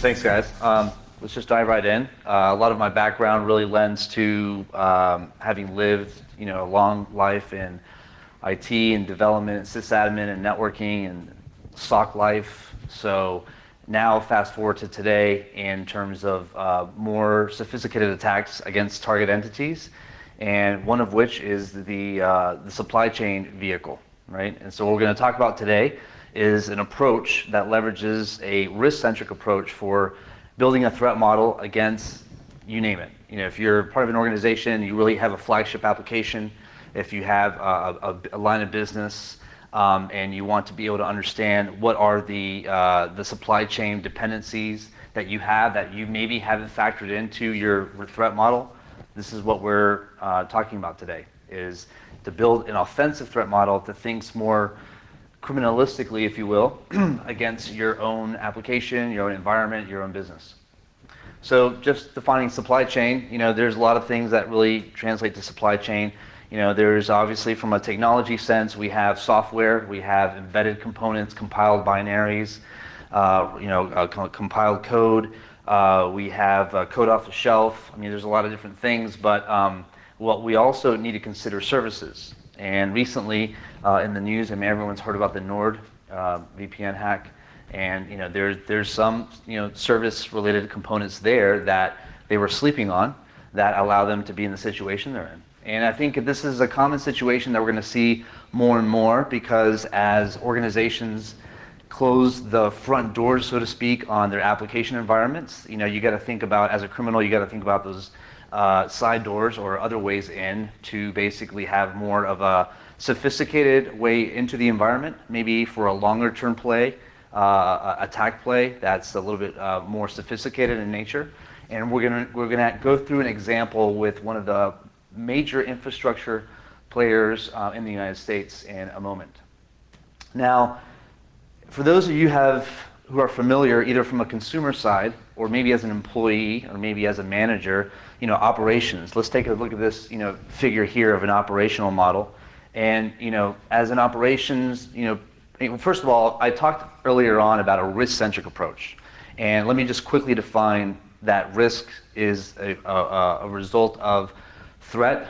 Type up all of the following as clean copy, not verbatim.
Thanks, guys. Let's just dive right in. A lot of my background really lends to having lived, a long life in IT and development, sysadmin and networking and SOC life. So now, fast forward to today, in terms of more sophisticated attacks against target entities, and one of which is the supply chain vehicle, right? And so what we're going to talk about today is an approach that leverages a risk-centric approach for building a threat model against, you name it. If you're part of an organization, you really have a flagship application, if you have a line of business, and you want to be able to understand what are the supply chain dependencies that you have that you maybe haven't factored into your threat model, this is what we're talking about today, is to build an offensive threat model that thinks more criminalistically, if you will, against your own application, your own environment, your own business. So just defining supply chain, there's a lot of things that really translate to supply chain. There's obviously, from a technology sense, we have software, we have embedded components, compiled binaries, compiled code, we have code off the shelf. there's a lot of different things, but what we also need to consider services. And recently, in the news, everyone's heard about the Nord VPN hack, and there's some service-related components there that they were sleeping on that allow them to be in the situation they're in. And I think this is a common situation that we're going to see more and more, because as organizations close the front doors, so to speak, on their application environments, you got to think about, as a criminal, you got to think about those side doors or other ways in to basically have more of a sophisticated way into the environment, maybe for a longer term play, attack play that's a little bit more sophisticated in nature. And we're gonna go through an example with one of the major infrastructure players in the United States in a moment. Now, for those of you who are familiar, either from a consumer side or maybe as an employee or maybe as a manager, operations. Let's take a look at this, figure here of an operational model. And, as an operations, first of all, I talked earlier on about a risk-centric approach. And let me just quickly define that risk is a result of threat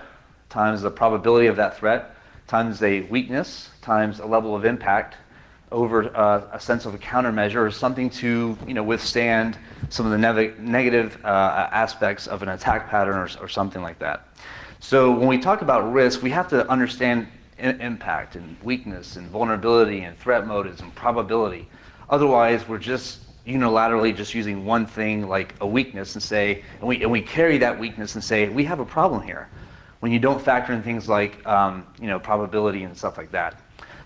times the probability of that threat times a weakness times a level of impact over a sense of a countermeasure, or something to withstand some of the negative aspects of an attack pattern or something like that. So when we talk about risk, we have to understand impact and weakness and vulnerability and threat motives and probability. Otherwise, we're just unilaterally just using one thing like a weakness and say, and we carry that weakness and say, we have a problem here, when you don't factor in things like probability and stuff like that.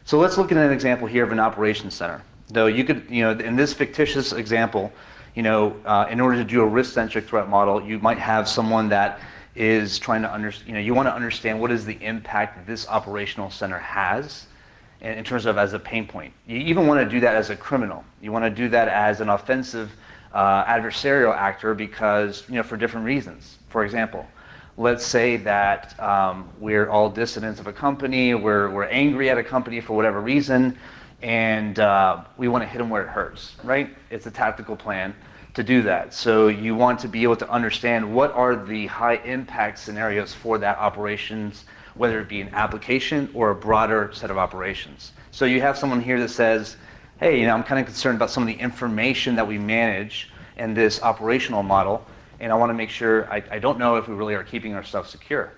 So let's look at an example here of an operations center. Though you could, in this fictitious example, in order to do a risk-centric threat model, you might have someone that is trying to understand, you want to understand what is the impact that this operational center has in terms of as a pain point. You even want to do that as a criminal. You want to do that as an offensive adversarial actor because, for different reasons. For example, let's say that we're all dissidents of a company, we're angry at a company for whatever reason, and we want to hit them where it hurts, right? It's a tactical plan to do that. So you want to be able to understand what are the high impact scenarios for that operations, whether it be an application or a broader set of operations. So you have someone here that says, hey, I'm kind of concerned about some of the information that we manage in this operational model, and I want to make sure, I don't know if we really are keeping our stuff secure.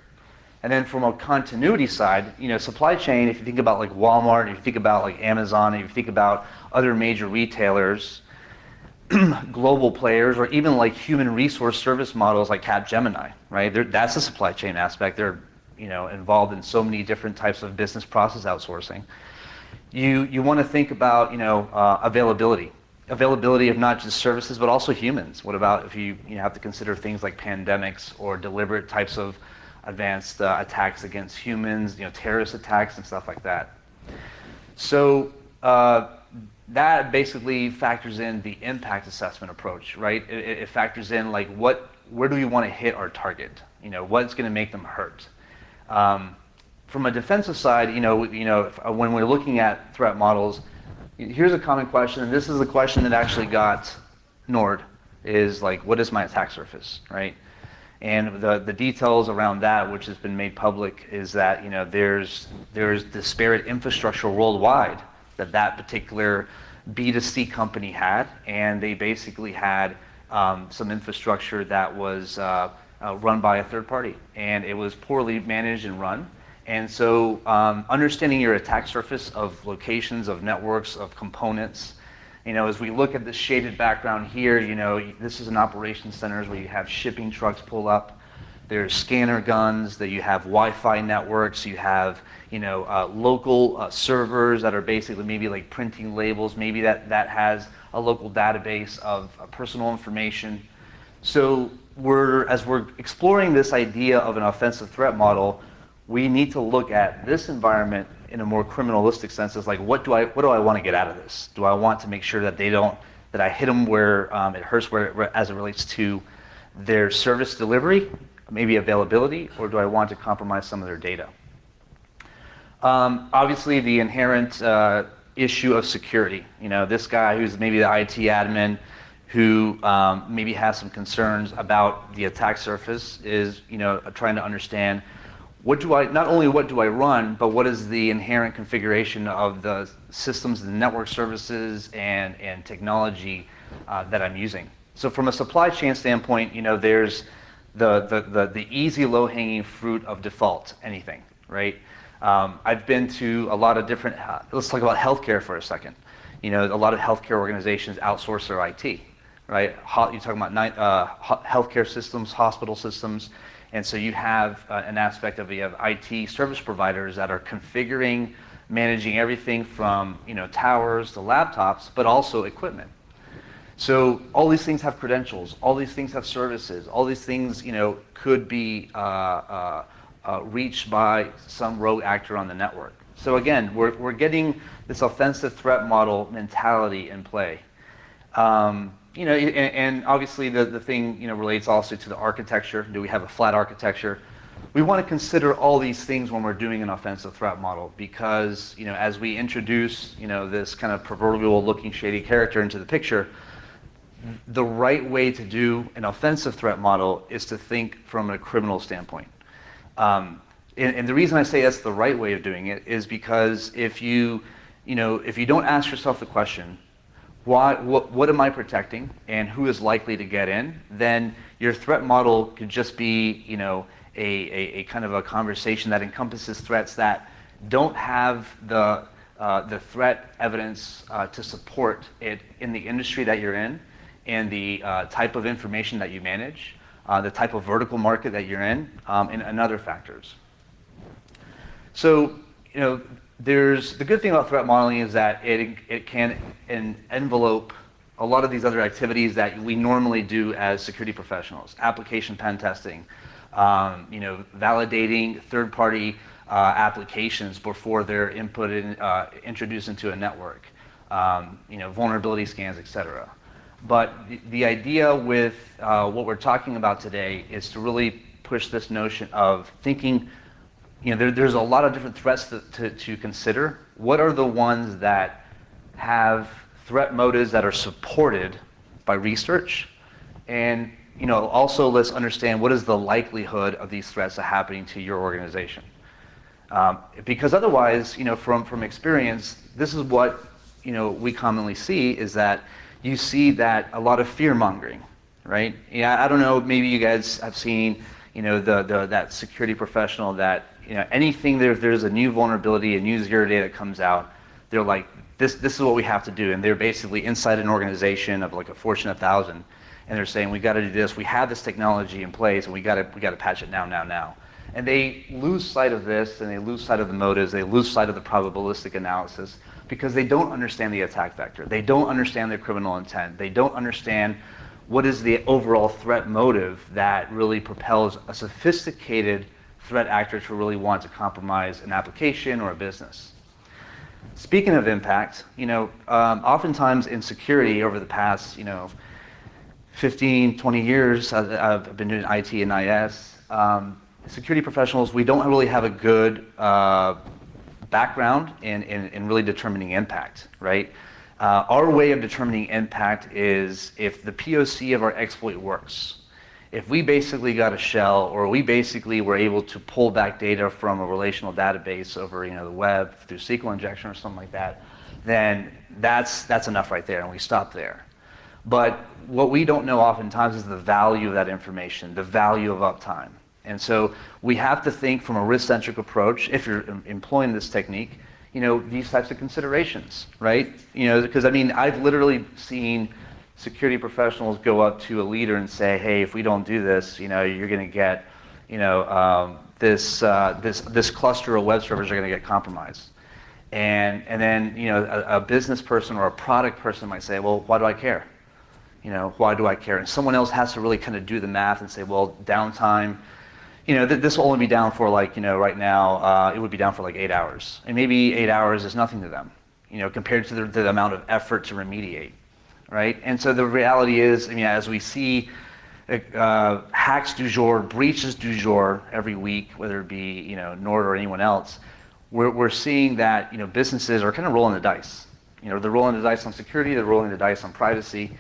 And then from a continuity side, supply chain, if you think about like Walmart, if you think about like Amazon, if you think about other major retailers, global players, or even like human resource service models like Capgemini, right? That's a supply chain aspect. They're involved in so many different types of business process outsourcing. You want to think about availability. availability of not just services, but also humans. What about if you have to consider things like pandemics or deliberate types of advanced attacks against humans, terrorist attacks and stuff like that. So that basically factors in the impact assessment approach, right? It factors in like where do we want to hit our target? What's going to make them hurt? From a defensive side, when we're looking at threat models, here's a common question, and this is the question that actually got ignored, is like, what is my attack surface, right? And the details around that, which has been made public, is that there's disparate infrastructure worldwide that particular B2C company had, and they basically had some infrastructure that was run by a third party, and it was poorly managed and run. And so understanding your attack surface of locations, of networks, of components, as we look at the shaded background here, this is an operations centers where you have shipping trucks pull up. There's scanner guns, that you have Wi-Fi networks, you have local servers that are basically maybe like printing labels, maybe that has a local database of personal information. So as we're exploring this idea of an offensive threat model, we need to look at this environment in a more criminalistic sense. Is like, what do I want to get out of this? Do I want to make sure that that I hit them where it hurts, as it relates to their service delivery, maybe availability, or do I want to compromise some of their data? Obviously, the inherent issue of security. This guy who's maybe the IT admin, who maybe has some concerns about the attack surface, is trying to understand not only what do I run, but what is the inherent configuration of the systems and network services and technology that I'm using. So from a supply chain standpoint, there's the easy low-hanging fruit of default anything, right? I've been to a lot of different, let's talk about healthcare for a second. A lot of healthcare organizations outsource their IT, right? You're talking about healthcare systems, hospital systems. And so you have an aspect of, you have IT service providers that are configuring, managing everything from towers to laptops, but also equipment. So all these things have credentials, all these things have services, all these things could be reached by some rogue actor on the network. So again, we're getting this offensive threat model mentality in play. And obviously the thing relates also to the architecture. Do we have a flat architecture? We want to consider all these things when we're doing an offensive threat model, because as we introduce this kind of proverbial looking shady character into the picture, the right way to do an offensive threat model is to think from a criminal standpoint. And the reason I say that's the right way of doing it is because if you don't ask yourself the question, what am I protecting and who is likely to get in, then your threat model could just be a kind of a conversation that encompasses threats that don't have the threat evidence to support it in the industry that you're in, and the type of information that you manage, the type of vertical market that you're in, and other factors. So there's the good thing about threat modeling is that it can envelope a lot of these other activities that we normally do as security professionals: application pen testing, validating third-party applications before they're introduced into a network, vulnerability scans, etc. But the idea with what we're talking about today is to really push this notion of thinking. There's a lot of different threats to consider. What are the ones that have threat motives that are supported by research? And also let's understand what is the likelihood of these threats happening to your organization. Because otherwise, from experience, this is what we commonly see, is that you see that a lot of fear mongering, right? I don't know, maybe you guys have seen that security professional that anything there's a new vulnerability, a new zero day that comes out, they're like, this is what we have to do, and they're basically inside an organization of like a Fortune 1000, and they're saying we got to do this. We have this technology in place, and we got to patch it now. And they lose sight of this, and they lose sight of the motives. They lose sight of the probabilistic analysis because they don't understand the attack vector. They don't understand their criminal intent. They don't understand what is the overall threat motive that really propels a sophisticated threat actor to really want to compromise an application or a business. Speaking of impact, oftentimes in security over the past, 15, 20 years, I've been doing IT and IS. Security professionals, we don't really have a good background in really determining impact, right? Our way of determining impact is if the POC of our exploit works. If we basically got a shell, or we basically were able to pull back data from a relational database over the web through SQL injection or something like that, then that's enough right there, and we stop there. But what we don't know oftentimes is the value of that information, the value of uptime. And so we have to think from a risk-centric approach, if you're employing this technique, these types of considerations, right? Because I've literally seen security professionals go up to a leader and say, hey, if we don't do this, you're going to get, this cluster of web servers are going to get compromised. And then, a business person or a product person might say, well, why do I care? Why do I care? And someone else has to really kind of do the math and say, well, downtime, this will only be down for right now, it would be down for 8 hours. And maybe 8 hours is nothing to them, compared to the amount of effort to remediate, right? And so the reality is, as we see hacks du jour, breaches du jour every week, whether it be, Nord or anyone else, we're seeing that, businesses are kind of rolling the dice. They're rolling the dice on security, they're rolling the dice on privacy.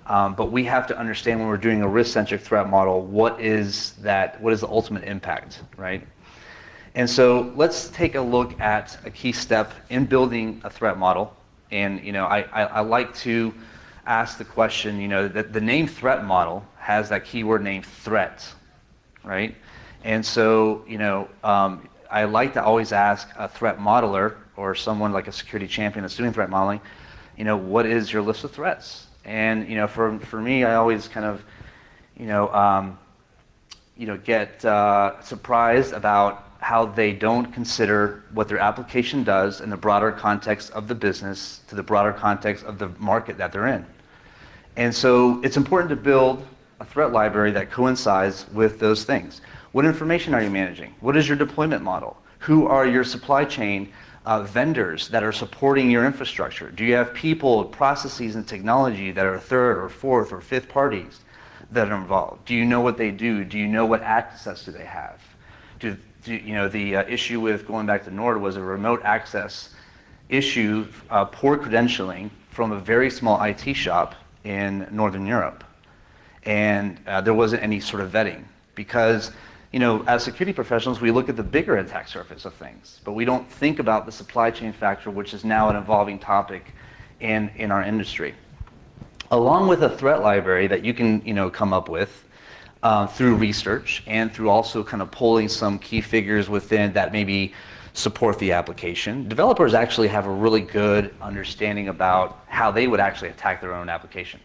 But we have to understand when we're doing a risk-centric threat model, what is the ultimate impact, right? And so let's take a look at a key step in building a threat model. And I like to ask the question, that the name threat model has that keyword name threat, right? And so I like to always ask a threat modeler or someone like a security champion that's doing threat modeling, what is your list of threats? And for me, I always kind of get surprised about how they don't consider what their application does in the broader context of the business to the broader context of the market that they're in. And so it's important to build a threat library that coincides with those things. What information are you managing? What is your deployment model? Who are your supply chain vendors that are supporting your infrastructure? Do you have people, processes, and technology that are third or fourth or fifth parties that are involved? Do you know what they do? Do you know what access do they have? The issue with going back to Nord was a remote access issue, poor credentialing from a very small IT shop in Northern Europe. And there wasn't any sort of vetting because as security professionals, we look at the bigger attack surface of things, but we don't think about the supply chain factor, which is now an evolving topic in our industry. Along with a threat library that you can come up with through research and through also kind of pulling some key figures within that maybe support the application. Developers actually have a really good understanding about how they would actually attack their own application,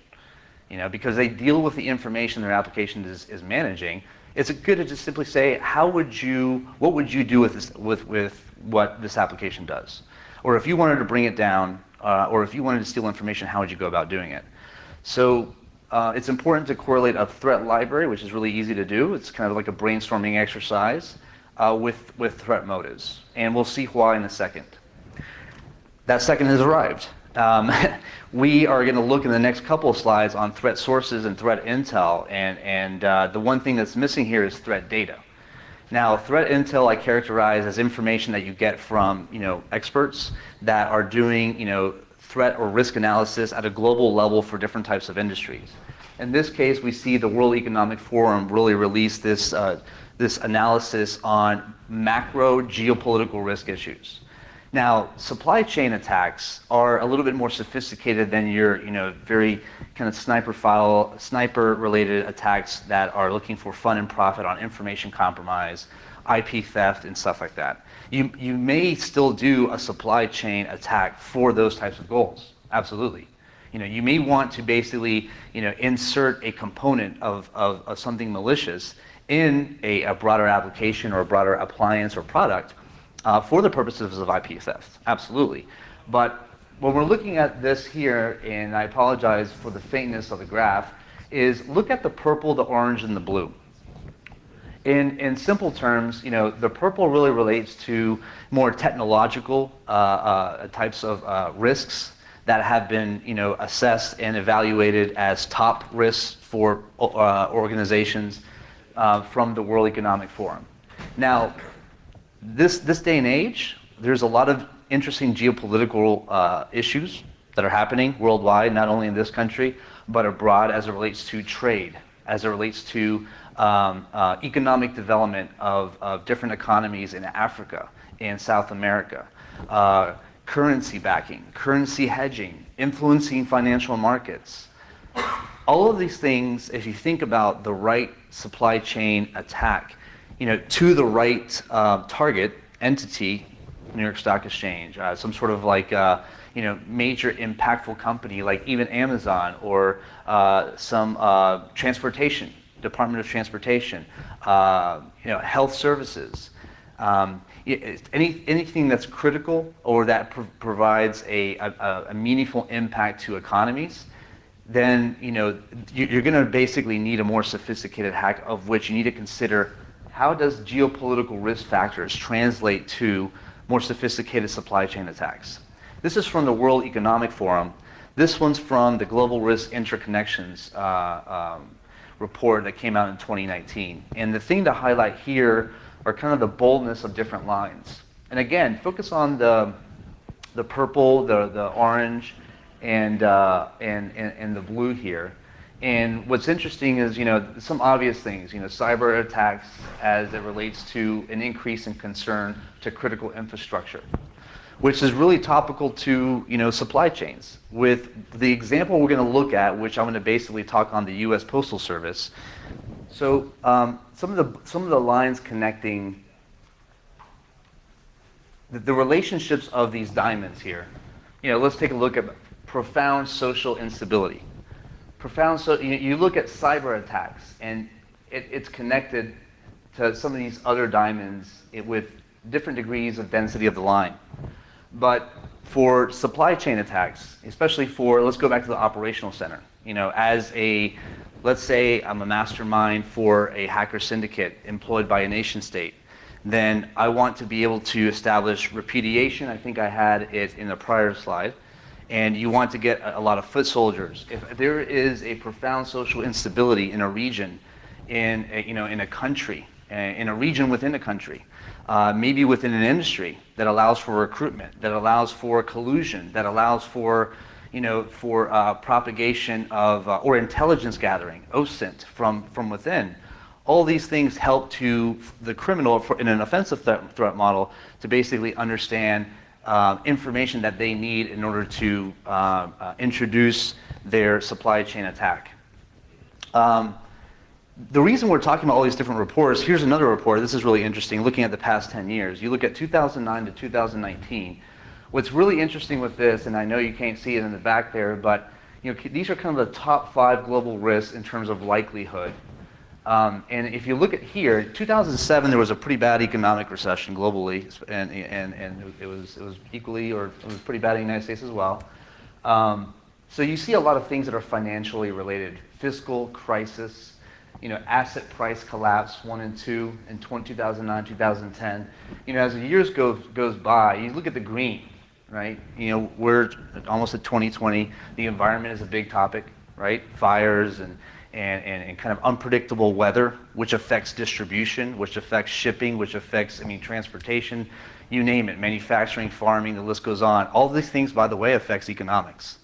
because they deal with the information their application is managing. It's good to just simply say, what would you do with this, with what this application does? Or if you wanted to bring it down, or if you wanted to steal information, how would you go about doing it? So it's important to correlate a threat library, which is really easy to do. It's kind of like a brainstorming exercise with threat motives. And we'll see why in a second. That second has arrived. We are going to look in the next couple of slides on threat sources and threat intel, and the one thing that's missing here is threat data. Now, threat intel I characterize as information that you get from experts that are doing threat or risk analysis at a global level for different types of industries. In this case, we see the World Economic Forum really release this analysis on macro geopolitical risk issues. Now, supply chain attacks are a little bit more sophisticated than your, very kind of sniper-related attacks that are looking for fun and profit on information compromise, IP theft, and stuff like that. You may still do a supply chain attack for those types of goals. Absolutely. You may want to basically, insert a component of something malicious in a broader application or a broader appliance or product. For the purposes of IP theft, absolutely. But when we're looking at this here, and I apologize for the faintness of the graph, is look at the purple, the orange, and the blue. In simple terms, the purple really relates to more technological types of risks that have been, assessed and evaluated as top risks for organizations from the World Economic Forum. Now, this day and age, there's a lot of interesting geopolitical issues that are happening worldwide, not only in this country, but abroad as it relates to trade, as it relates to economic development of different economies in Africa and South America, currency backing, currency hedging, influencing financial markets. All of these things, if you think about the right supply chain attack, to the right target entity, New York Stock Exchange, some sort of like major impactful company like even Amazon or some transportation, Department of Transportation, health services, anything that's critical or that provides a meaningful impact to economies, then you're going to basically need a more sophisticated hack, of which you need to consider how does geopolitical risk factors translate to more sophisticated supply chain attacks. This is from the World Economic Forum. This one's from the Global Risk Interconnections report that came out in 2019. And the thing to highlight here are kind of the boldness of different lines. And again, focus on the purple, the orange, and the blue here. And what's interesting is, some obvious things, cyber attacks as it relates to an increase in concern to critical infrastructure, which is really topical to, supply chains. With the example we're going to look at, which I'm going to basically talk on the U.S. Postal Service. So some of the lines connecting the relationships of these diamonds here. Let's take a look at profound social instability. You look at cyber attacks, and it's connected to some of these other diamonds with different degrees of density of the line. But for supply chain attacks, especially let's go back to the operational center. Let's say I'm a mastermind for a hacker syndicate employed by a nation state, then I want to be able to establish repudiation. I think I had it in the prior slide. And you want to get a lot of foot soldiers. If there is a profound social instability in a region, in a country, in a region within a country, maybe within an industry that allows for recruitment, that allows for collusion, that allows for propagation of or intelligence gathering, OSINT from within. All these things help to the criminal in an offensive threat model to basically understand information that they need in order to introduce their supply chain attack. The reason we're talking about all these different reports, here's another report. This is really interesting, looking at the past 10 years. You look at 2009 to 2019. What's really interesting with this, and I know you can't see it in the back there, but these are kind of the top 5 global risks in terms of likelihood. And if you look at here, 2007 there was a pretty bad economic recession globally, and it was equally, or it was pretty bad in the United States as well. So you see a lot of things that are financially related: fiscal crisis, asset price collapse 1 and 2 in 2009, 2010. As the years goes by, you look at the green, right? We're almost at 2020. The environment is a big topic, right? Fires and kind of unpredictable weather, which affects distribution, which affects shipping, which affects, transportation, you name it, manufacturing, farming, the list goes on. All of these things, by the way, affects economics.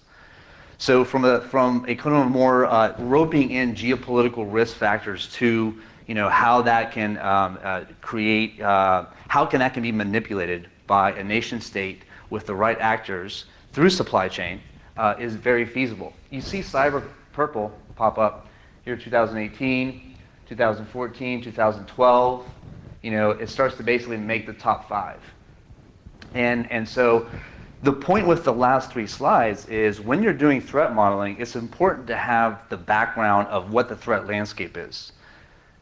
So from a kind of more roping in geopolitical risk factors to, how that can create, how that can be manipulated by a nation state with the right actors through supply chain is very feasible. You see cyber purple pop up here, 2018, 2014, 2012, it starts to basically make the top 5. And so the point with the last 3 slides is when you're doing threat modeling, it's important to have the background of what the threat landscape is.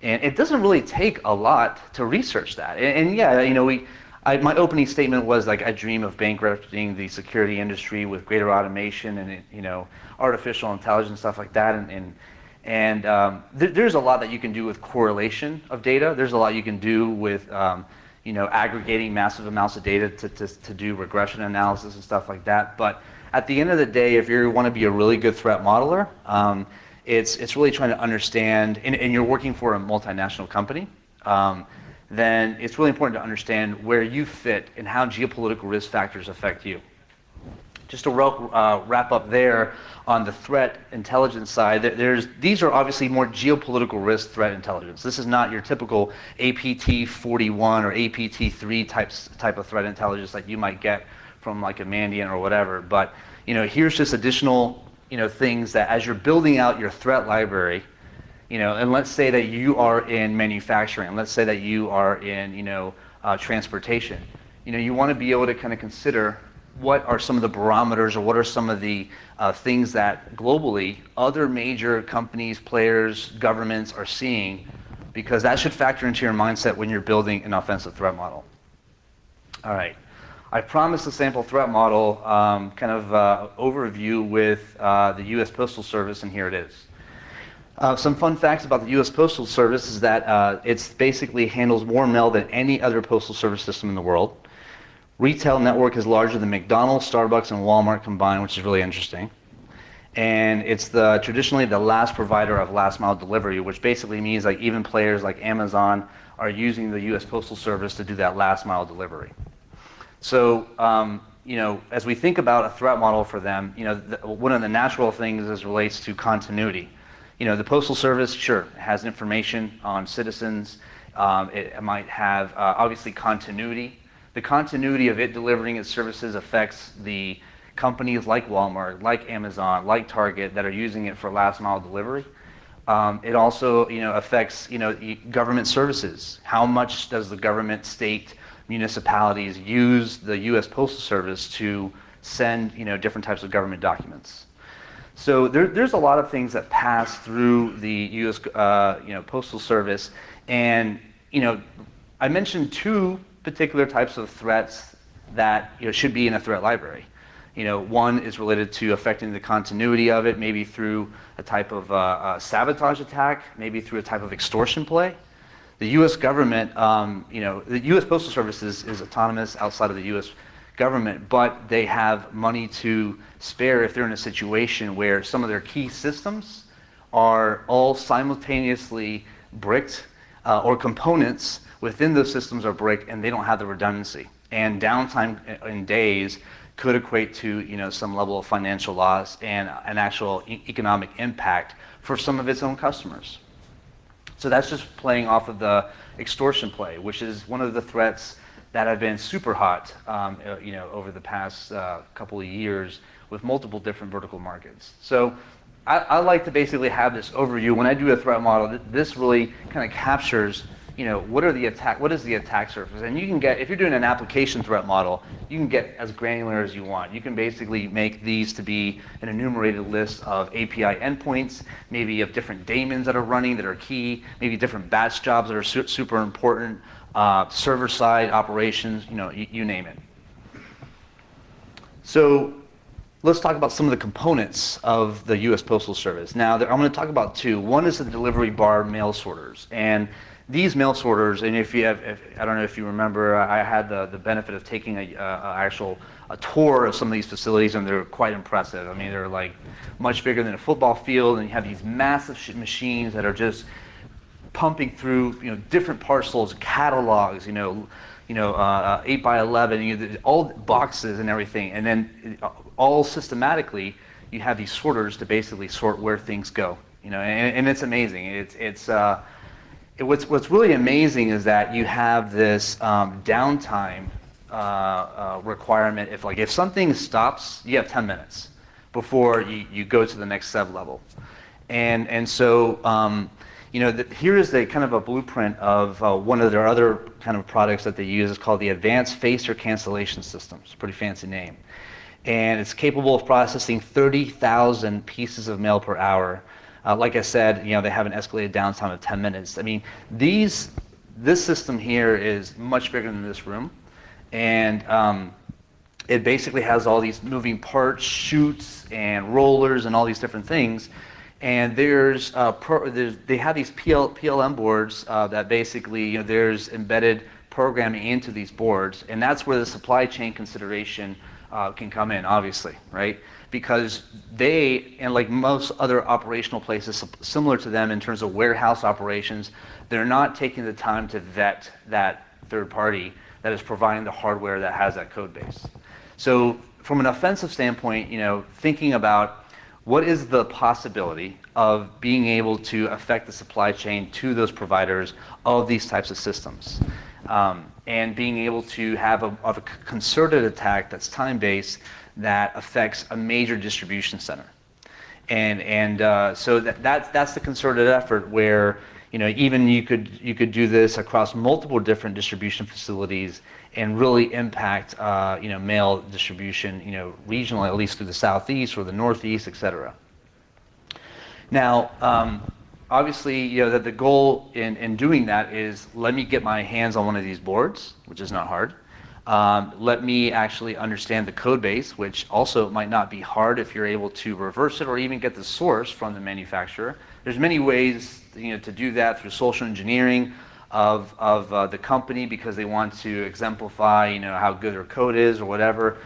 And it doesn't really take a lot to research that. And yeah, My opening statement was like, I dream of bankrupting the security industry with greater automation and artificial intelligence, stuff like that. There's a lot that you can do with correlation of data. There's a lot you can do with aggregating massive amounts of data to do regression analysis and stuff like that. But at the end of the day, if you want to be a really good threat modeler, it's really trying to understand, and you're working for a multinational company, then it's really important to understand where you fit and how geopolitical risk factors affect you. Just to wrap up there on the threat intelligence side, these are obviously more geopolitical risk threat intelligence. This is not your typical APT-41 or APT-3 type of threat intelligence like you might get from like a Mandiant or whatever. But here's just additional things that as you're building out your threat library, and let's say that you are in manufacturing, let's say that you are in transportation, you want to be able to kind of consider what are some of the barometers or what are some of the things that globally other major companies, players, governments are seeing, because that should factor into your mindset when you're building an offensive threat model. All right. I promised a sample threat model overview with the U.S. Postal Service, and here it is. Some fun facts about the U.S. Postal Service is that it basically handles more mail than any other postal service system in the world. Retail network is larger than McDonald's, Starbucks, and Walmart combined, which is really interesting. And it's traditionally the last provider of last mile delivery, which basically means like even players like Amazon are using the U.S. Postal Service to do that last mile delivery. So, as we think about a threat model for them, one of the natural things is relates to continuity. The Postal Service, sure, has information on citizens. It might have, obviously, continuity. The continuity of it delivering its services affects the companies like Walmart, like Amazon, like Target that are using it for last mile delivery. It also, affects, government services. How much does the government, state, municipalities use the U.S. Postal Service to send, different types of government documents? So there's a lot of things that pass through the U.S. Postal Service, and I mentioned two particular types of threats that should be in a threat library. One is related to affecting the continuity of it, maybe through a type of sabotage attack, maybe through a type of extortion play. The U.S. government, the U.S. Postal Service is autonomous outside of the U.S. government, but they have money to spare if they're in a situation where some of their key systems are all simultaneously bricked or components within those systems are bricked and they don't have the redundancy. And downtime in days could equate to some level of financial loss and an actual economic impact for some of its own customers. So that's just playing off of the extortion play, which is one of the threats that have been super hot over the past couple of years with multiple different vertical markets. So I like to basically have this overview. When I do a threat model, this really kind of captures what is the attack surface? And you can get, if you're doing an application threat model, you can get as granular as you want. You can basically make these to be an enumerated list of API endpoints, maybe of different daemons that are running that are key, maybe different batch jobs that are super important, server-side operations, you name it. So let's talk about some of the components of the U.S. Postal Service. Now, I'm going to talk about two. One is the delivery bar mail sorters. And these mail sorters, and I don't know if you remember, I had the benefit of taking a tour of some of these facilities, and they're quite impressive. I mean, they're like much bigger than a football field, and you have these massive machines that are just pumping through, different parcels, catalogs, 8 by 11, all boxes and everything, and then all systematically, you have these sorters to basically sort where things go, and it's amazing. What's really amazing is that you have this downtime requirement. If something stops, you have 10 minutes before you go to the next sub level, and so here is the kind of a blueprint of one of their other kind of products that they use. It's called the Advanced Facer Cancellation System. It's a pretty fancy name, and it's capable of processing 30,000 pieces of mail per hour. Like I said, they have an escalated downtime of 10 minutes. I mean, this system here is much bigger than this room. And it basically has all these moving parts, chutes and rollers and all these different things. And they have these PLM boards that basically, there's embedded programming into these boards, and that's where the supply chain consideration can come in, obviously, right? Because they, and like most other operational places similar to them in terms of warehouse operations, they're not taking the time to vet that third party that is providing the hardware that has that code base. So from an offensive standpoint, thinking about what is the possibility of being able to affect the supply chain to those providers of these types of systems, and being able to have a concerted attack that's time-based that affects a major distribution center. So that's the concerted effort where even you could do this across multiple different distribution facilities and really impact mail distribution regionally, at least through the southeast or the northeast, et cetera. Now, obviously, that the goal in doing that is, let me get my hands on one of these boards, which is not hard. Let me actually understand the code base, which also might not be hard if you're able to reverse it or even get the source from the manufacturer. There's many ways to do that through social engineering of the company, because they want to exemplify how good their code is or whatever.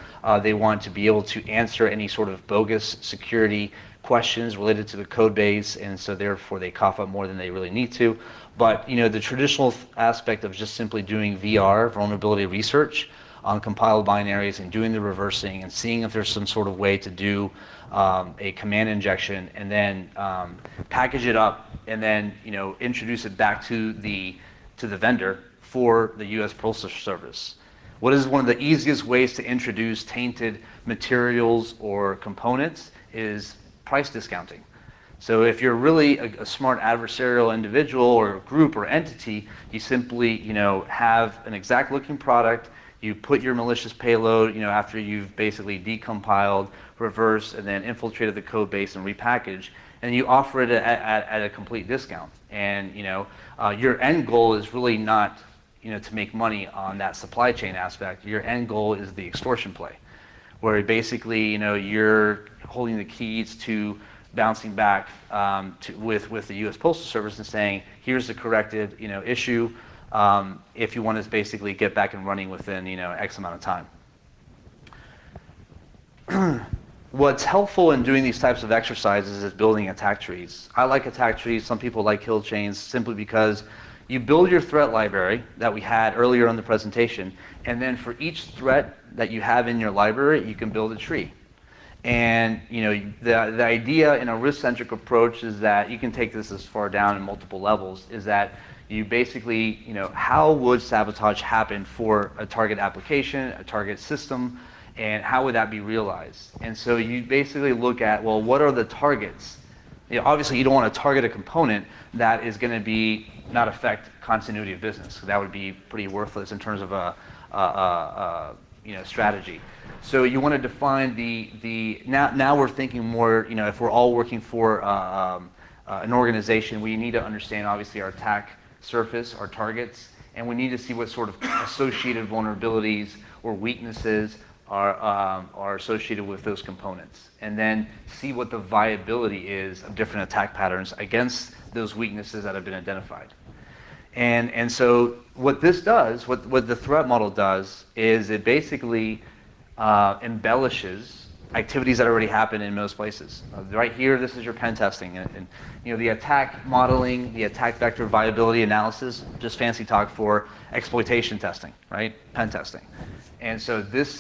They want to be able to answer any sort of bogus security questions related to the code base, and so therefore they cough up more than they really need to. But the traditional aspect of just simply doing VR, vulnerability research, on compiled binaries and doing the reversing and seeing if there's some sort of way to do a command injection and then package it up and then introduce it back to the vendor for the U.S. Postal Service. What is one of the easiest ways to introduce tainted materials or components is price discounting. So if you're really a smart adversarial individual or group or entity, you simply have an exact looking product, you put your malicious payload after you've basically decompiled, reversed, and then infiltrated the code base and repackaged, and you offer it at a complete discount. And your end goal is really not to make money on that supply chain aspect. Your end goal is the extortion play, where basically you're holding the keys to bouncing back with the U.S. Postal Service and saying, here's the corrected issue, if you want to basically get back and running within X amount of time. What's helpful in doing these types of exercises is building attack trees. I like attack trees. Some people like kill chains simply because you build your threat library that we had earlier in the presentation, and then for each threat that you have in your library, you can build a tree. And the idea in a risk-centric approach is that you can take this as far down in multiple levels, is that you basically, how would sabotage happen for a target application, a target system, and how would that be realized? And so you basically look at, well, what are the targets? Obviously, you don't want to target a component that is going to not affect continuity of business. That would be pretty worthless in terms of a strategy. So you want to define now we're thinking more, if we're all working for an organization, we need to understand obviously our attack surface, our targets, and we need to see what sort of associated vulnerabilities or weaknesses are associated with those components, and then see what the viability is of different attack patterns against those weaknesses that have been identified. And so what this does, what the threat model does, is it basically embellishes activities that already happen in most places. Right here, this is your pen testing, and the attack modeling, the attack vector viability analysis, just fancy talk for exploitation testing, right? Pen testing. And so this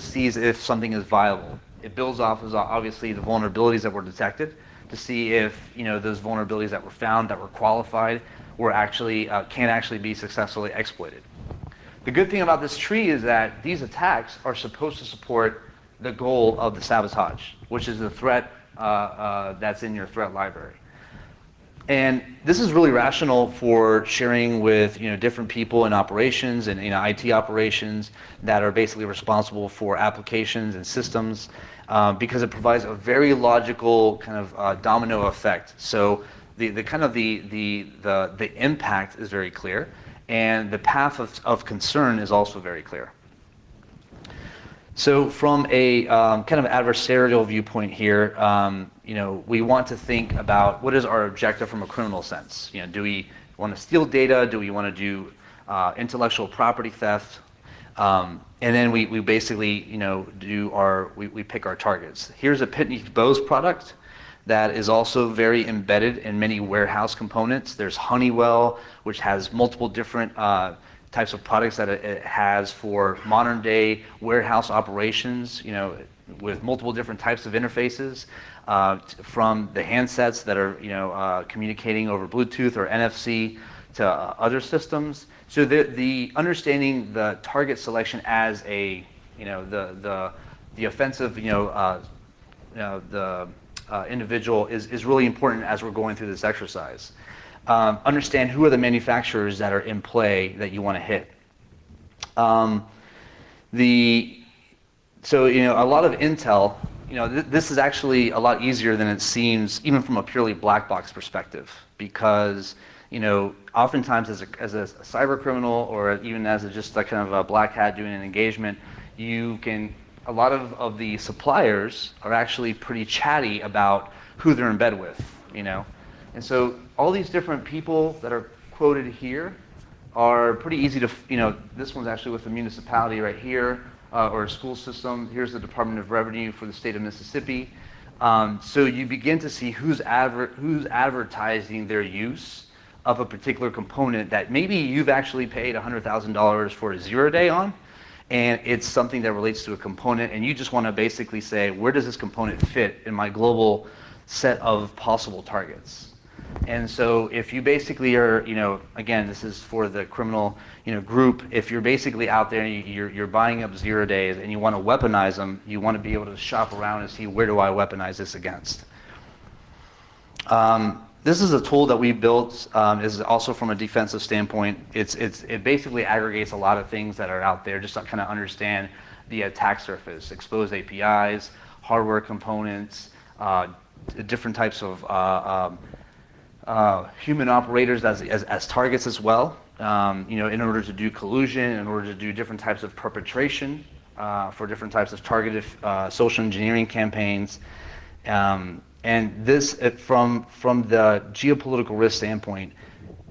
sees if something is viable. It builds off of obviously the vulnerabilities that were detected to see if those vulnerabilities that were found, that were qualified, were actually can actually be successfully exploited. The good thing about this tree is that these attacks are supposed to support the goal of the sabotage, which is the threat that's in your threat library. And this is really rational for sharing with different people in operations and IT operations that are basically responsible for applications and systems, because it provides a very logical kind of domino effect. So the impact is very clear, and the path of concern is also very clear. So from a kind of adversarial viewpoint here, we want to think about what is our objective from a criminal sense. Do we want to steal data? Do we want to do intellectual property theft? And then we basically, we pick our targets. Here's a Pitney Bowes product that is also very embedded in many warehouse components. There's Honeywell, which has multiple different types of products that it has for modern day warehouse operations, with multiple different types of interfaces, from the handsets that are, communicating over Bluetooth or NFC to other systems. So the understanding the target selection as a, the offensive, individual is really important as we're going through this exercise. Understand who are the manufacturers that are in play that you want to hit. So a lot of intel, this is actually a lot easier than it seems, even from a purely black box perspective, because oftentimes as a cyber criminal, or even as just a kind of a black hat doing an engagement, a lot of the suppliers are actually pretty chatty about who they're in bed with, And so all these different people that are quoted here are pretty easy to, this one's actually with the municipality right here, or a school system. Here's the Department of Revenue for the state of Mississippi. So you begin to see who's advertising their use of a particular component that maybe you've actually paid $100,000 for a 0-day on, and it's something that relates to a component, and you just want to basically say, where does this component fit in my global set of possible targets? And so if you basically are, again, this is for the criminal, group, if you're basically out there and you're buying up 0 days and you want to weaponize them, you want to be able to shop around and see, where do I weaponize this against? This is a tool that we built, is also from a defensive standpoint. It basically aggregates a lot of things that are out there just to kind of understand the attack surface, exposed APIs, hardware components, different types of human operators as targets as well, in order to do collusion, in order to do different types of perpetration for different types of targeted social engineering campaigns. And this, from the geopolitical risk standpoint,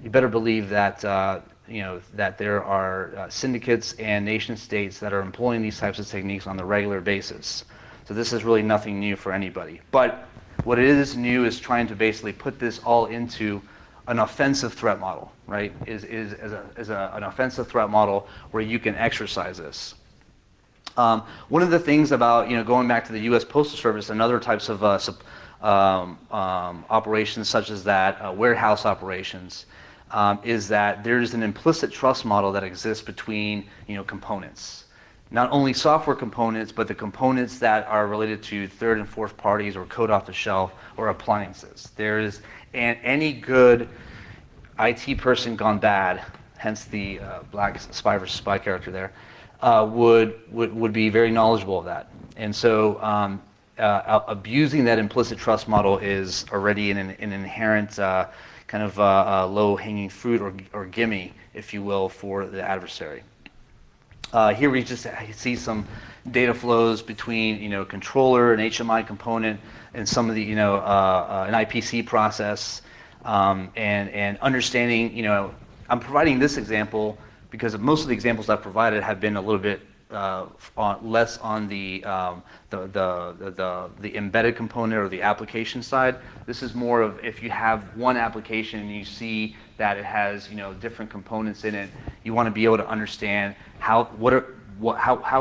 you better believe that that there are syndicates and nation states that are employing these types of techniques on the regular basis. So this is really nothing new for anybody. But what it is new is trying to basically put this all into an offensive threat model, right? Is an offensive threat model where you can exercise this. One of the things about going back to the U.S. Postal Service and other types of operations such as that, warehouse operations, is that there's an implicit trust model that exists between components. Not only software components, but the components that are related to third and fourth parties or code off the shelf or appliances. There's any good IT person gone bad, hence the black spy versus spy character there, would be very knowledgeable of that. And so abusing that implicit trust model is already an inherent kind of low-hanging fruit or gimme, if you will, for the adversary. Here we just see some data flows between controller, an HMI component, and some of the an IPC process, and understanding. I'm providing this example because most of the examples I've provided have been a little bit less on the embedded component or the application side. This is more of if you have one application and you see that it has different components in it, you want to be able to understand how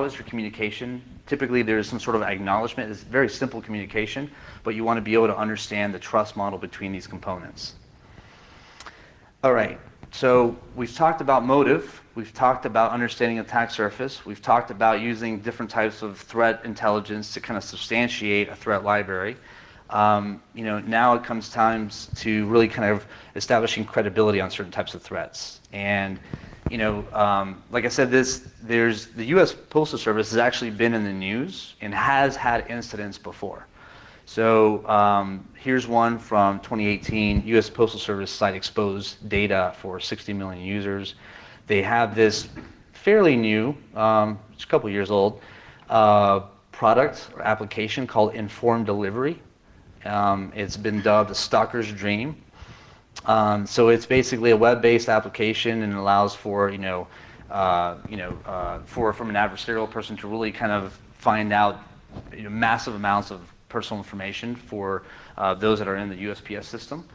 is your communication. Typically there's some sort of acknowledgement. It's very simple communication, but you want to be able to understand the trust model between these components. All right. So we've talked about motive, we've talked about understanding attack surface, we've talked about using different types of threat intelligence to kind of substantiate a threat library. Now it comes times to really kind of establishing credibility on certain types of threats. And like I said, the U.S. Postal Service has actually been in the news and has had incidents before. So here's one from 2018. U.S. Postal Service site exposed data for 60 million users. They have this fairly new, it's a couple years old, product or application called Informed Delivery. It's been dubbed a stalker's dream. So it's basically a web-based application and allows for, from an adversarial person to really kind of find out massive amounts of personal information for those that are in the USPS system.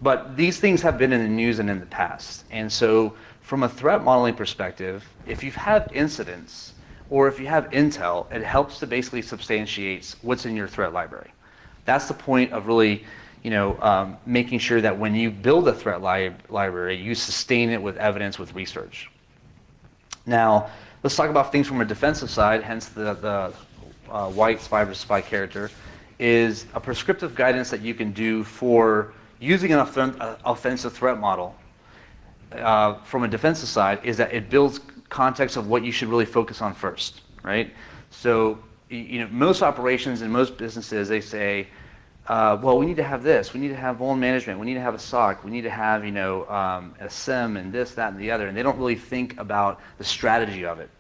But these things have been in the news and in the past. And so from a threat modeling perspective, if you have incidents or if you have intel, it helps to basically substantiate what's in your threat library. That's the point of really making sure that when you build a threat library, you sustain it with evidence, with research. Now, let's talk about things from a defensive side, hence the white spy versus spy character, is a prescriptive guidance that you can do for using an offensive threat model from a defensive side, is that it builds context of what you should really focus on first, right? So, most operations and most businesses, they say, well, we need to have this, we need to have vulnerability management, we need to have a SOC, we need to have, a SIEM and this, that, and the other, and they don't really think about the strategy of it,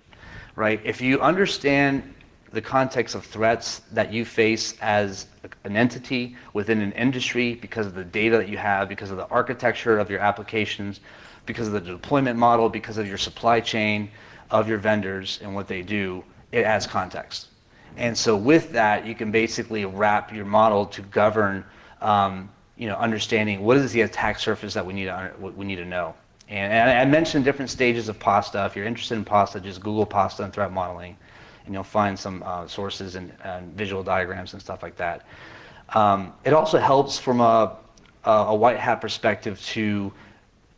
right? If you understand the context of threats that you face as an entity within an industry because of the data that you have, because of the architecture of your applications, because of the deployment model, because of your supply chain of your vendors and what they do, it adds context. And so with that, you can basically wrap your model to govern, understanding what is the attack surface that we need to know. And I mentioned different stages of PASTA. If you're interested in PASTA, just Google PASTA and threat modeling, and you'll find some sources and visual diagrams and stuff like that. It also helps from a white hat perspective to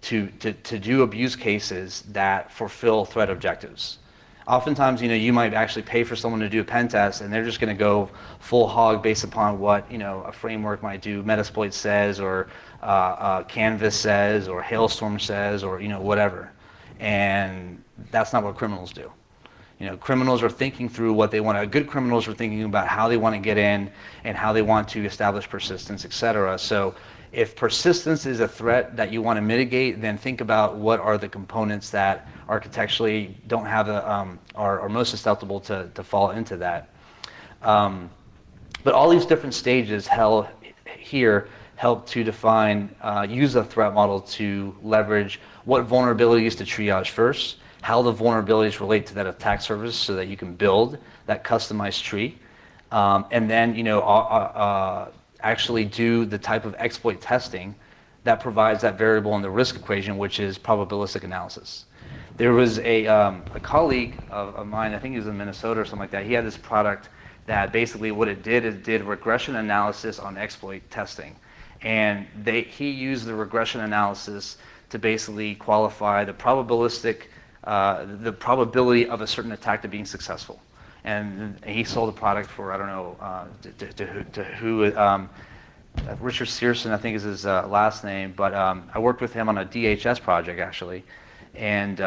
do abuse cases that fulfill threat objectives. Oftentimes, you might actually pay for someone to do a pen test, and they're just going to go full hog based upon what a framework might do. Metasploit says, or Canvas says, or Hailstorm says, or whatever. And that's not what criminals do. Criminals are thinking through what they want. Good criminals are thinking about how they want to get in and how they want to establish persistence, etc. So if persistence is a threat that you want to mitigate, then think about what are the components that architecturally don't have are most susceptible to fall into that. But all these different stages help to define, use a threat model to leverage what vulnerabilities to triage first, how the vulnerabilities relate to that attack surface so that you can build that customized tree, and then actually do the type of exploit testing that provides that variable in the risk equation, which is probabilistic analysis. There was a colleague of mine, I think he was in Minnesota or something like that. He had this product that basically what it did is did regression analysis on exploit testing. And he used the regression analysis to basically qualify the probability of a certain attack to being successful. And he sold the product for, I don't know, to who, Richard Searson, I think is his last name, but I worked with him on a DHS project actually. And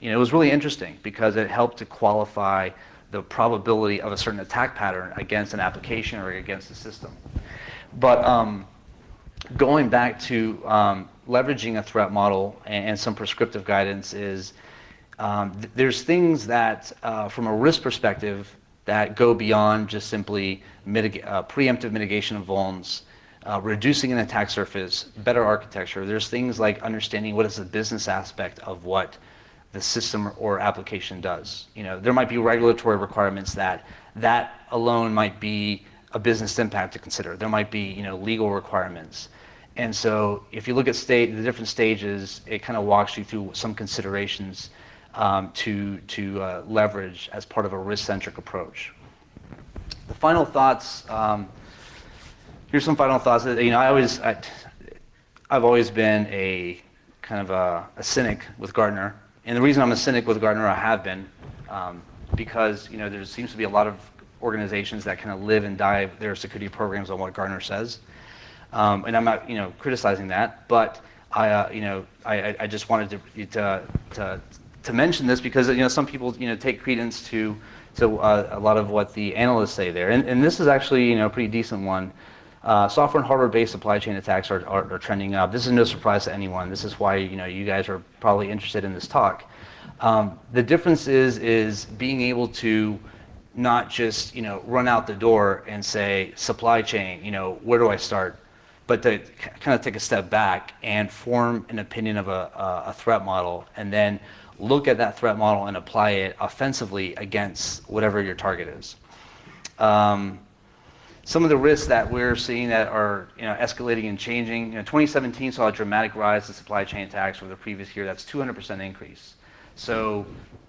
it was really interesting because it helped to qualify the probability of a certain attack pattern against an application or against a system. But going back to leveraging a threat model and some prescriptive guidance is, there's things that, from a risk perspective, that go beyond just simply preemptive mitigation of vulns, reducing an attack surface, better architecture. There's things like understanding what is the business aspect of what the system or application does. There might be regulatory requirements that alone might be a business impact to consider. There might be legal requirements. And so if you look at the different stages, it kind of walks you through some considerations to leverage as part of a risk-centric approach. The final thoughts, here's some final thoughts. I've always been a kind of a cynic with Gartner. And the reason I'm a cynic with Gartner, I have been, because there seems to be a lot of organizations that kind of live and die their security programs on what Gartner says. And I'm not criticizing that, but I just wanted to mention this because some people take credence to a lot of what the analysts say there, and this is actually a pretty decent one. Software and hardware-based supply chain attacks are trending up. This is no surprise to anyone. This is why you guys are probably interested in this talk. The difference is being able to not just run out the door and say supply chain, where do I start, but to kind of take a step back and form an opinion of a threat model, and then look at that threat model and apply it offensively against whatever your target is. Some of the risks that we're seeing that are escalating and changing. 2017 saw a dramatic rise in supply chain attacks over the previous year. That's 200% increase. So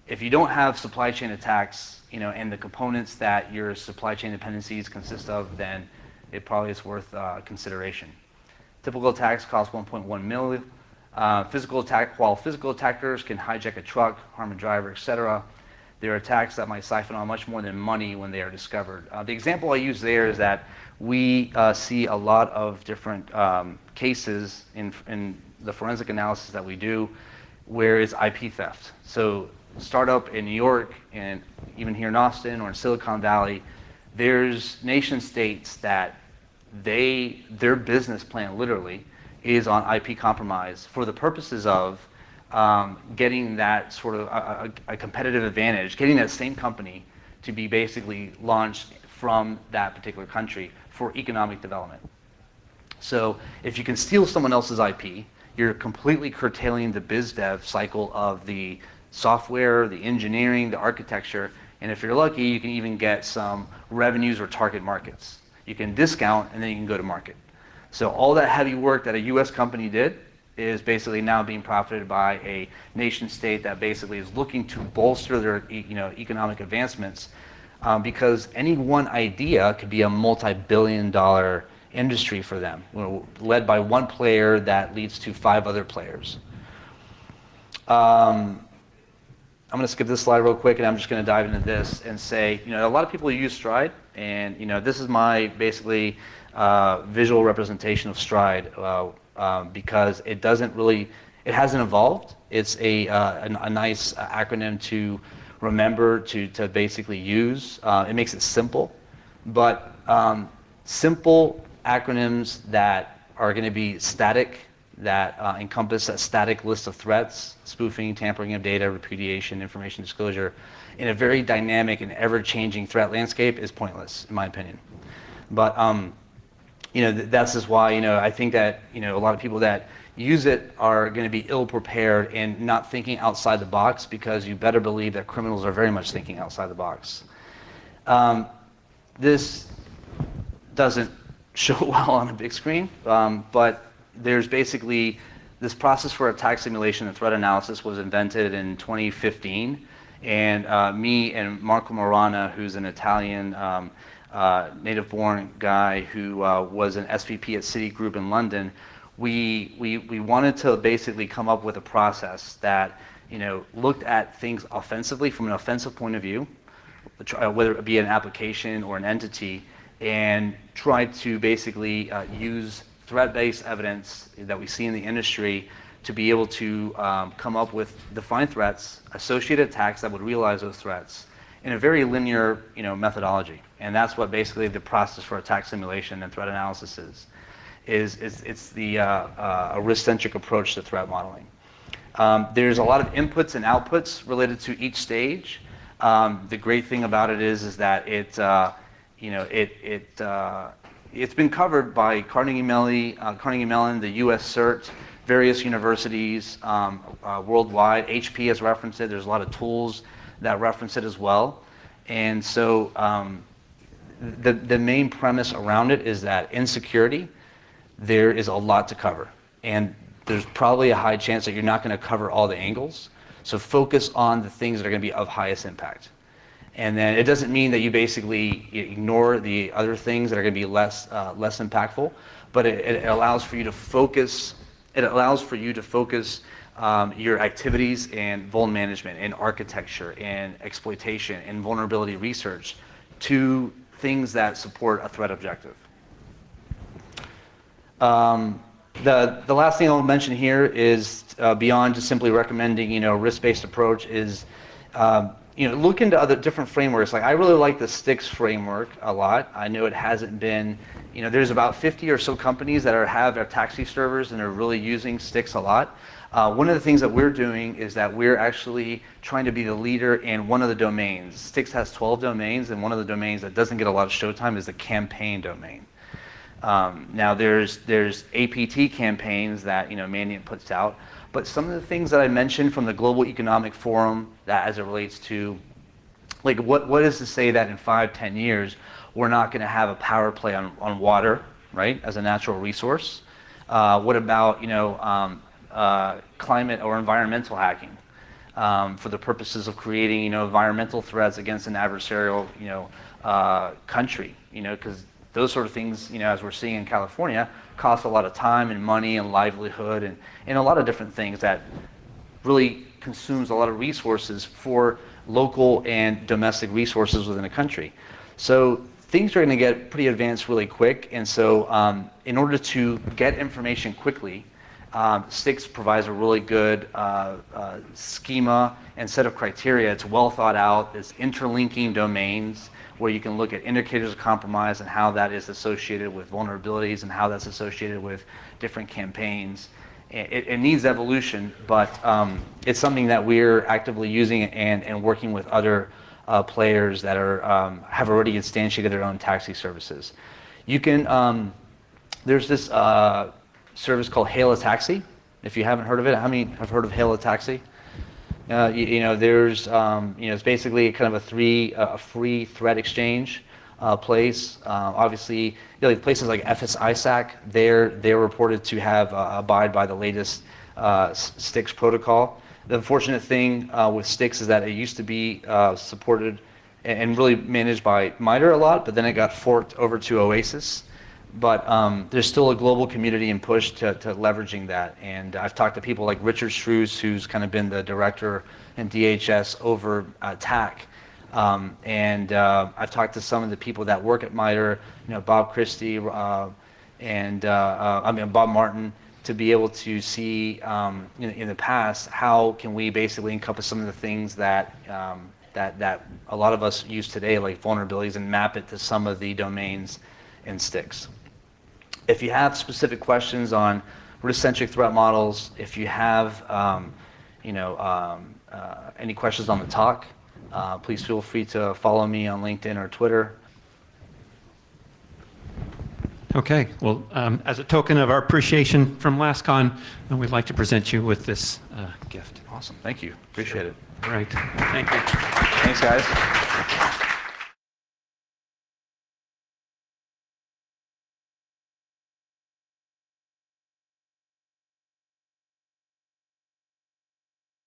if you don't have supply chain attacks, and the components that your supply chain dependencies consist of, then it probably is worth consideration. Typical attacks cost 1.1 million. Physical attackers can hijack a truck, harm a driver, etc. There are attacks that might siphon on much more than money when they are discovered. The example I use there is that we see a lot of different cases in the forensic analysis that we do where it's IP theft. So startup in New York and even here in Austin or in Silicon Valley, there's nation states that their business plan literally is on IP compromise for the purposes of getting that sort of a competitive advantage, getting that same company to be basically launched from that particular country for economic development. So if you can steal someone else's IP, you're completely curtailing the biz dev cycle of the software, the engineering, the architecture, and if you're lucky, you can even get some revenues or target markets. You can discount and then you can go to market. So all that heavy work that a US company did is basically now being profited by a nation state that basically is looking to bolster their economic advancements, because any one idea could be a multi-billion-dollar industry for them, led by one player that leads to 5 other players. I'm going to skip this slide real quick, and I'm just going to dive into this and say, a lot of people use Stride, and this is my basically visual representation of Stride, because it hasn't evolved. It's a nice acronym to remember, to basically use. It makes it simple, but simple acronyms that are going to be static, that encompass a static list of threats: spoofing, tampering of data, repudiation, information disclosure, in a very dynamic and ever-changing threat landscape is pointless, in my opinion. But that's just why I think that a lot of people that use it are going to be ill-prepared and not thinking outside the box, because you better believe that criminals are very much thinking outside the box. This doesn't show well on a big screen, but there's basically this process for attack simulation and threat analysis was invented in 2015, and me and Marco Morana, who's an Italian native-born guy who was an SVP at Citigroup in London, we wanted to basically come up with a process that looked at things offensively from an offensive point of view, whether it be an application or an entity, and tried to basically use threat-based evidence that we see in the industry to be able to come up with defined threats, associated attacks that would realize those threats in a very linear methodology. And that's what basically the process for attack simulation and threat analysis is. It's a risk-centric approach to threat modeling. There's a lot of inputs and outputs related to each stage. The great thing about it is that it's been covered by Carnegie Mellon, the U.S. CERT, various universities worldwide. HP has referenced it. There's a lot of tools that reference it as well. And so the main premise around it is that in security, there is a lot to cover. And there's probably a high chance that you're not going to cover all the angles. So focus on the things that are going to be of highest impact. And then it doesn't mean that you basically ignore the other things that are going to be less impactful, but it allows for you to focus. It allows for you to focus your activities in vuln management, in architecture, in exploitation, in vulnerability research to things that support a threat objective. The last thing I'll mention here is beyond just simply recommending risk-based approach is look into other different frameworks. Like I really like the Sticks framework a lot. I know it hasn't been, there's about 50 or so companies that have their taxi servers and are really using Sticks a lot. One of the things that we're doing is that we're actually trying to be the leader in one of the domains. Sticks has 12 domains, and one of the domains that doesn't get a lot of showtime is the campaign domain. Now there's APT campaigns that Mandiant puts out, but some of the things that I mentioned from the Global Economic Forum, that as it relates to, like what is to say that in 5-10 years we're not going to have a power play on water, right, as a natural resource? What about climate or environmental hacking for the purposes of creating environmental threats against an adversarial country? Because those sort of things, as we're seeing in California, cost a lot of time and money and livelihood and a lot of different things that really consumes a lot of resources for local and domestic resources within a country. So things are going to get pretty advanced really quick, and so in order to get information quickly, Sticks provides a really good schema and set of criteria. It's well thought out. It's interlinking domains where you can look at indicators of compromise and how that is associated with vulnerabilities and how that's associated with different campaigns. It needs evolution, but it's something that we're actively using and working with other players that have already instantiated their own taxi services. You can, there's this service called Hail a Taxi. If you haven't heard of it, how many have heard of Hail a Taxi? There's, it's basically kind of a free threat exchange place. Obviously, places like FS-ISAC, they're reported to have abide by the latest Sticks protocol. The unfortunate thing with Sticks is that it used to be supported and really managed by MITRE a lot, but then it got forked over to Oasis. But there's still a global community and push to leveraging that. And I've talked to people like Richard Struess, who's kind of been the director in DHS over TAC. And I've talked to some of the people that work at MITRE, Bob Christie and Bob Martin, to be able to see in the past how can we basically encompass some of the things that that a lot of us use today, like vulnerabilities, and map it to some of the domains in Sticks. If you have specific questions on risk-centric threat models, if you have any questions on the talk, please feel free to follow me on LinkedIn or Twitter. Okay, well, as a token of our appreciation from LASCON, we'd like to present you with this gift. Awesome, thank you, appreciate it. All right, thank you. Thanks, guys.